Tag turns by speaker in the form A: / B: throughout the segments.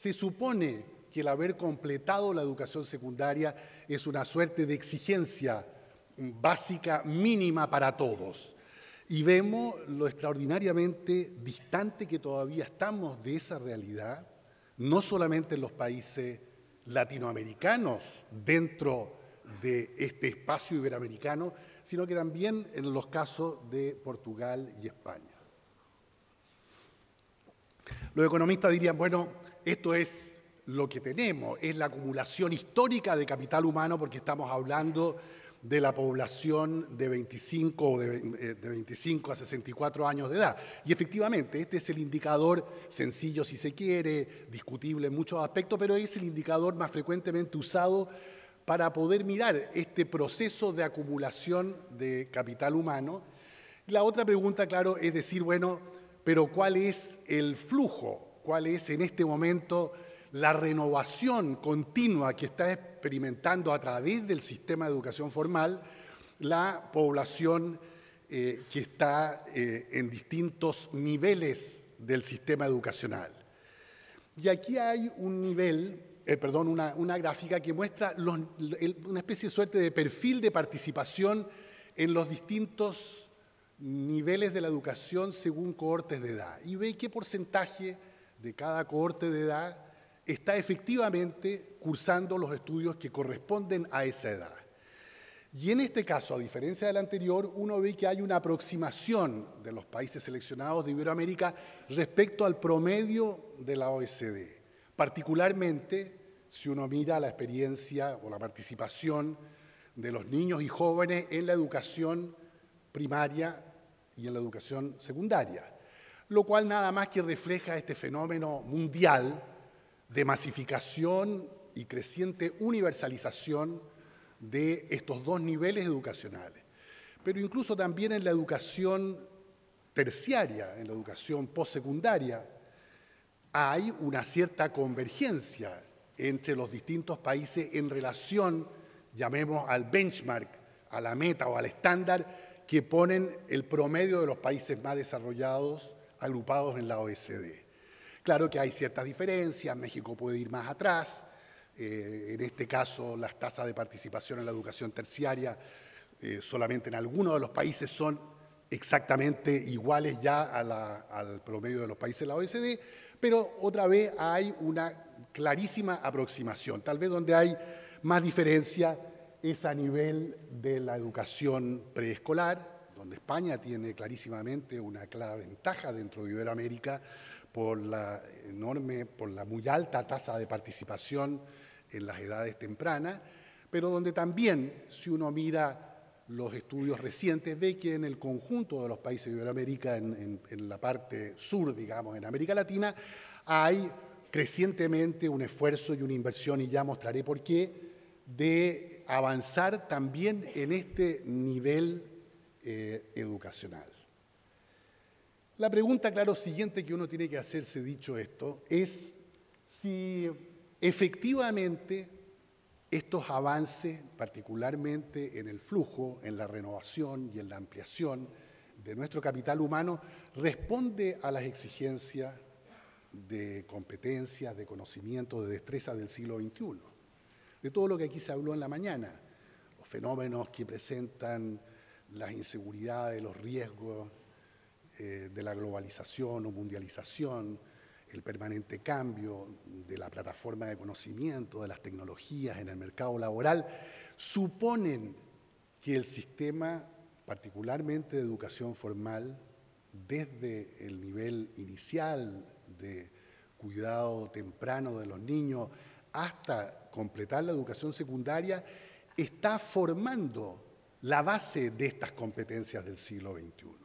A: se supone que el haber completado la educación secundaria es una suerte de exigencia básica mínima para todos. Y vemos lo extraordinariamente distante que todavía estamos de esa realidad, no solamente en los países latinoamericanos dentro de este espacio iberoamericano, sino que también en los casos de Portugal y España. Los economistas dirían, bueno, esto es lo que tenemos, es la acumulación histórica de capital humano porque estamos hablando de la población de 25 a 64 años de edad. Y efectivamente, este es el indicador sencillo si se quiere, discutible en muchos aspectos, pero es el indicador más frecuentemente usado para poder mirar este proceso de acumulación de capital humano. La otra pregunta, claro, es decir, bueno, pero ¿cuál es el flujo? ¿Cuál es en este momento la renovación continua que está experimentando a través del sistema de educación formal la población que está en distintos niveles del sistema educacional? Y aquí hay un nivel, una gráfica que muestra una especie de suerte de perfil de participación en los distintos niveles de la educación según cohortes de edad. Y ve qué porcentaje de cada cohorte de edad está efectivamente cursando los estudios que corresponden a esa edad. Y en este caso, a diferencia del anterior, uno ve que hay una aproximación de los países seleccionados de Iberoamérica respecto al promedio de la OECD. Particularmente, si uno mira la experiencia o la participación de los niños y jóvenes en la educación primaria y en la educación secundaria, lo cual nada más que refleja este fenómeno mundial de masificación y creciente universalización de estos dos niveles educacionales. Pero incluso también en la educación terciaria, en la educación postsecundaria, hay una cierta convergencia entre los distintos países en relación, llamemos al benchmark, a la meta o al estándar que ponen el promedio de los países más desarrollados agrupados en la OECD. Claro que hay ciertas diferencias, México puede ir más atrás, en este caso las tasas de participación en la educación terciaria solamente en algunos de los países son exactamente iguales ya al promedio de los países de la OECD, pero otra vez hay una clarísima aproximación, tal vez donde hay más diferencia es a nivel de la educación preescolar, donde España tiene clarísimamente una clara ventaja dentro de Iberoamérica por la muy alta tasa de participación en las edades tempranas, pero donde también, si uno mira los estudios recientes, ve que en el conjunto de los países de Iberoamérica, en la parte sur, digamos, en América Latina, hay crecientemente un esfuerzo y una inversión, y ya mostraré por qué, de avanzar también en este nivel educacional. La pregunta, claro, siguiente que uno tiene que hacerse dicho esto es si efectivamente estos avances, particularmente en el flujo, en la renovación y en la ampliación de nuestro capital humano, responde a las exigencias de competencias, de conocimiento, de destreza del siglo XXI. De todo lo que aquí se habló en la mañana, los fenómenos que presentan las inseguridades, los riesgos de la globalización o mundialización, el permanente cambio de la plataforma de conocimiento, de las tecnologías en el mercado laboral, suponen que el sistema, particularmente de educación formal, desde el nivel inicial de cuidado temprano de los niños hasta completar la educación secundaria, está formando la base de estas competencias del siglo XXI.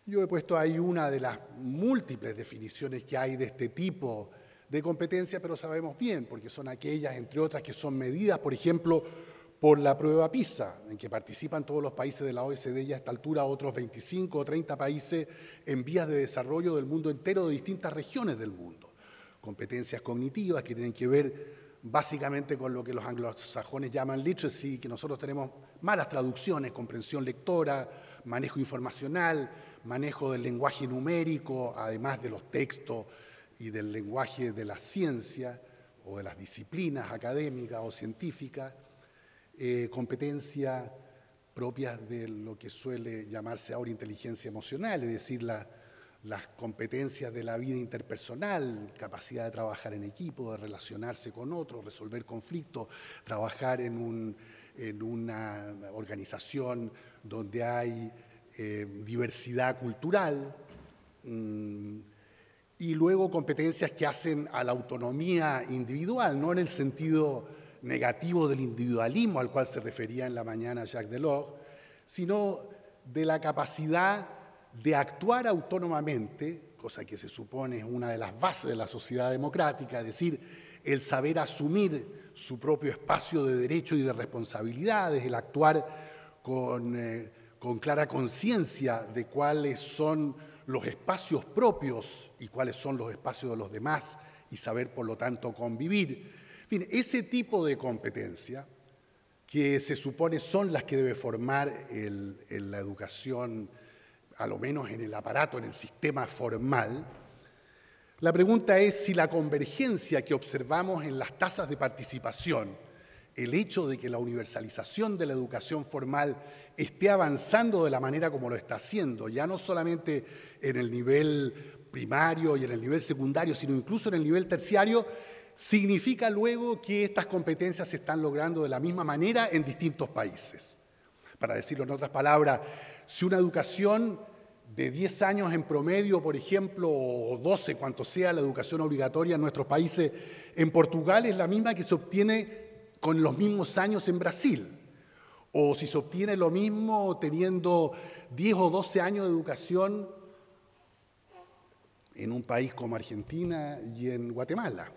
A: Yo he puesto ahí una de las múltiples definiciones que hay de este tipo de competencia, pero sabemos bien, porque son aquellas, entre otras, que son medidas, por ejemplo, por la prueba PISA, en que participan todos los países de la OECD y a esta altura otros 25 o 30 países en vías de desarrollo del mundo entero, de distintas regiones del mundo. Competencias cognitivas que tienen que ver básicamente con lo que los anglosajones llaman literacy, que nosotros tenemos malas traducciones, comprensión lectora, manejo informacional, manejo del lenguaje numérico, además de los textos y del lenguaje de la ciencia o de las disciplinas académicas o científicas, competencias propias de lo que suele llamarse ahora inteligencia emocional, es decir, las competencias de la vida interpersonal, capacidad de trabajar en equipo, de relacionarse con otros, resolver conflictos, trabajar en una organización donde hay diversidad cultural, y luego competencias que hacen a la autonomía individual, no en el sentido negativo del individualismo al cual se refería en la mañana Jacques Delors, sino de la capacidad de actuar autónomamente, cosa que se supone es una de las bases de la sociedad democrática, es decir, el saber asumir su propio espacio de derecho y de responsabilidades, el actuar con clara conciencia de cuáles son los espacios propios y cuáles son los espacios de los demás y saber, por lo tanto, convivir. En fin, ese tipo de competencia que se supone son las que debe formar la educación, a lo menos en el aparato, en el sistema formal. La pregunta es si la convergencia que observamos en las tasas de participación, el hecho de que la universalización de la educación formal esté avanzando de la manera como lo está haciendo, ya no solamente en el nivel primario y en el nivel secundario, sino incluso en el nivel terciario, significa luego que estas competencias se están logrando de la misma manera en distintos países. Para decirlo en otras palabras, si una educación de 10 años en promedio, por ejemplo, o 12, cuanto sea la educación obligatoria en nuestros países, en Portugal es la misma que se obtiene con los mismos años en Brasil, o si se obtiene lo mismo teniendo 10 o 12 años de educación en un país como Argentina y en Guatemala,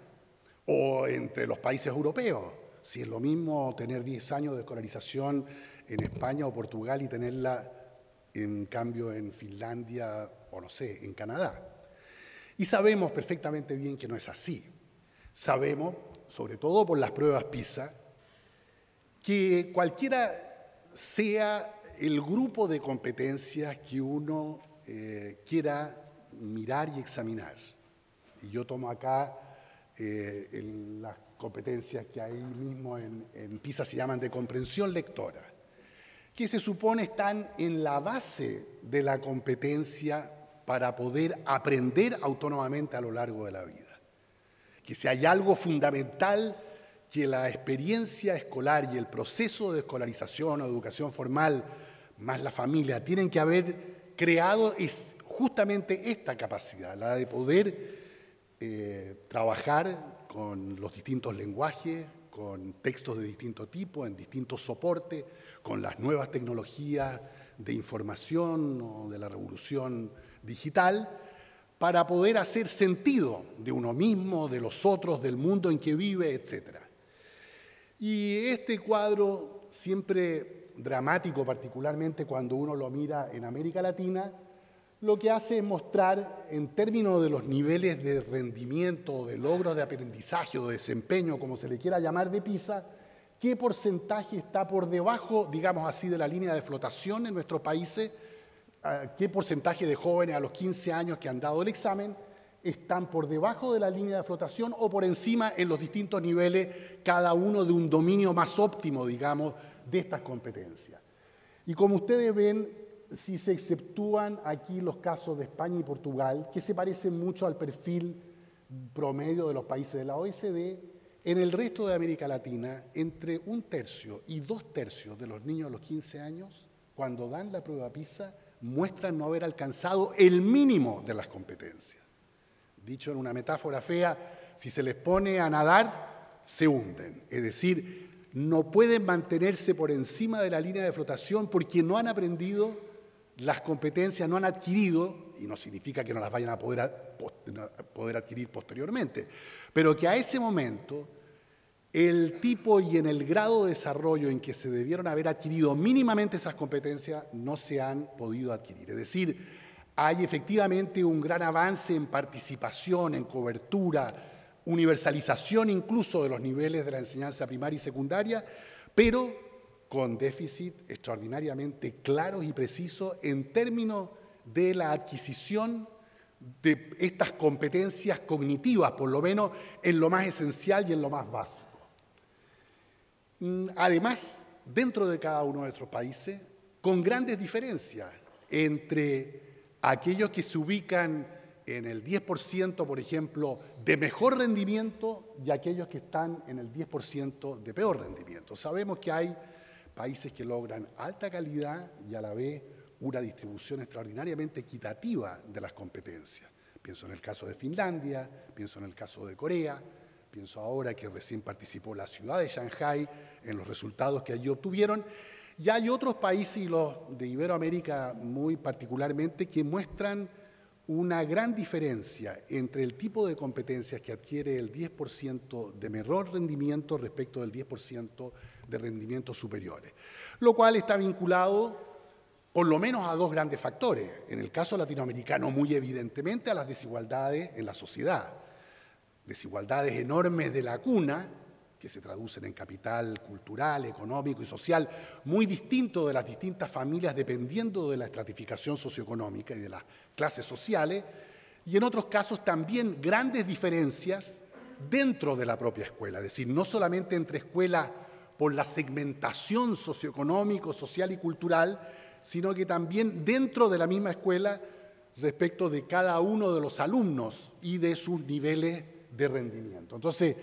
A: o entre los países europeos, si es lo mismo tener 10 años de escolarización en España o Portugal y tenerla en cambio en Finlandia o no sé, en Canadá. Y sabemos perfectamente bien que no es así. Sabemos, sobre todo por las pruebas PISA, que cualquiera sea el grupo de competencias que uno quiera mirar y examinar. Y yo tomo acá las competencias que ahí mismo en PISA se llaman de comprensión lectora, que se supone están en la base de la competencia para poder aprender autónomamente a lo largo de la vida. Que si hay algo fundamental que la experiencia escolar y el proceso de escolarización o educación formal, más la familia, tienen que haber creado es justamente esta capacidad, la de poder trabajar con los distintos lenguajes, con textos de distinto tipo, en distintos soportes, con las nuevas tecnologías de información o de la revolución digital, para poder hacer sentido de uno mismo, de los otros, del mundo en que vive, etc. Y este cuadro, siempre dramático, particularmente cuando uno lo mira en América Latina, lo que hace es mostrar, en términos de los niveles de rendimiento, de logros de aprendizaje o de desempeño, como se le quiera llamar, de PISA, qué porcentaje está por debajo, digamos así, de la línea de flotación en nuestros países, qué porcentaje de jóvenes a los 15 años que han dado el examen están por debajo de la línea de flotación o por encima en los distintos niveles, cada uno de un dominio más óptimo, digamos, de estas competencias. Y como ustedes ven, si se exceptúan aquí los casos de España y Portugal, que se parecen mucho al perfil promedio de los países de la OECD, en el resto de América Latina, entre 1/3 y 2/3 de los niños a los 15 años, cuando dan la prueba PISA, muestran no haber alcanzado el mínimo de las competencias. Dicho en una metáfora fea, si se les pone a nadar, se hunden. Es decir, no pueden mantenerse por encima de la línea de flotación porque no han aprendido las competencias, no han adquirido, y no significa que no las vayan a poder adquirir posteriormente, pero que a ese momento el tipo y en el grado de desarrollo en que se debieron haber adquirido mínimamente esas competencias no se han podido adquirir. Es decir, hay efectivamente un gran avance en participación, en cobertura, universalización incluso de los niveles de la enseñanza primaria y secundaria, pero con déficit extraordinariamente claros y precisos en términos de la adquisición de estas competencias cognitivas, por lo menos en lo más esencial y en lo más básico. Además, dentro de cada uno de nuestros países, con grandes diferencias entre aquellos que se ubican en el 10%, por ejemplo, de mejor rendimiento y aquellos que están en el 10% de peor rendimiento. Sabemos que hay países que logran alta calidad y a la vez una distribución extraordinariamente equitativa de las competencias. Pienso en el caso de Finlandia, pienso en el caso de Corea, pienso ahora que recién participó la ciudad de Shanghái en los resultados que allí obtuvieron. Y hay otros países, y los de Iberoamérica muy particularmente, que muestran una gran diferencia entre el tipo de competencias que adquiere el 10% de menor rendimiento respecto del 10% de rendimientos superiores, lo cual está vinculado por lo menos a dos grandes factores. En el caso latinoamericano, muy evidentemente, a las desigualdades en la sociedad. Desigualdades enormes de la cuna, que se traducen en capital cultural, económico y social, muy distinto de las distintas familias dependiendo de la estratificación socioeconómica y de las clases sociales, y en otros casos también grandes diferencias dentro de la propia escuela, es decir, no solamente entre escuelas por la segmentación socioeconómica, social y cultural, sino que también dentro de la misma escuela respecto de cada uno de los alumnos y de sus niveles de rendimiento. Entonces,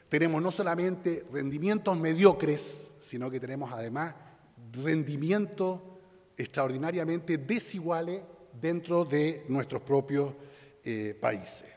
A: tenemos no solamente rendimientos mediocres, sino que tenemos además rendimientos extraordinariamente desiguales dentro de nuestros propios países.